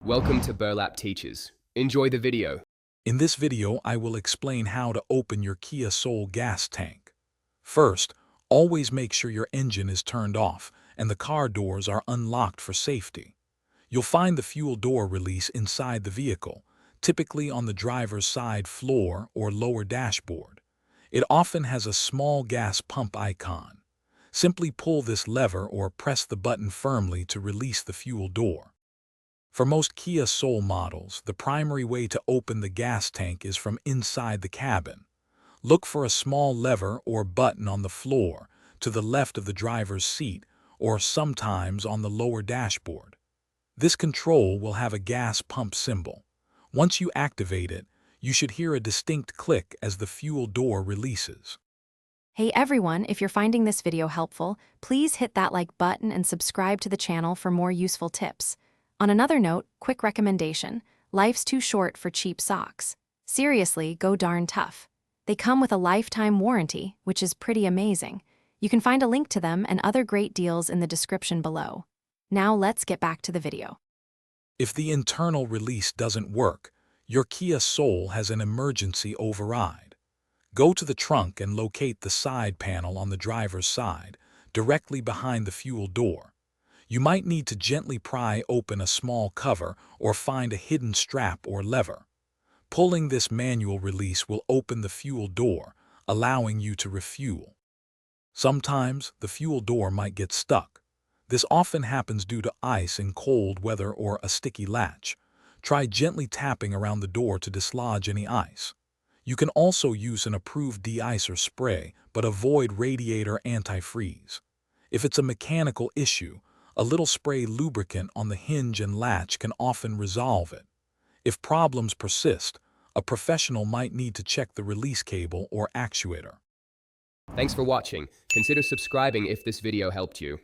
Welcome to Burlap Teachers. Enjoy the video. In this video, I will explain how to open your Kia Soul gas tank. First, always make sure your engine is turned off and the car doors are unlocked for safety. You'll find the fuel door release inside the vehicle, typically on the driver's side floor or lower dashboard. It often has a small gas pump icon. Simply pull this lever or press the button firmly to release the fuel door. For most Kia Soul models, the primary way to open the gas tank is from inside the cabin. Look for a small lever or button on the floor, to the left of the driver's seat, or sometimes on the lower dashboard. This control will have a gas pump symbol. Once you activate it, you should hear a distinct click as the fuel door releases. Hey everyone, if you're finding this video helpful, please hit that like button and subscribe to the channel for more useful tips. On another note, quick recommendation: life's too short for cheap socks. Seriously, go darn tough. They come with a lifetime warranty, which is pretty amazing. You can find a link to them and other great deals in the description below. Now let's get back to the video. If the internal release doesn't work, your Kia Soul has an emergency override. Go to the trunk and locate the side panel on the driver's side, directly behind the fuel door. You might need to gently pry open a small cover or find a hidden strap or lever. Pulling this manual release will open the fuel door, allowing you to refuel. Sometimes the fuel door might get stuck. This often happens due to ice in cold weather or a sticky latch. Try gently tapping around the door to dislodge any ice. You can also use an approved de-icer spray, but avoid radiator antifreeze. If it's a mechanical issue, a little spray lubricant on the hinge and latch can often resolve it. If problems persist, a professional might need to check the release cable or actuator. Thanks for watching. Consider subscribing if this video helped you.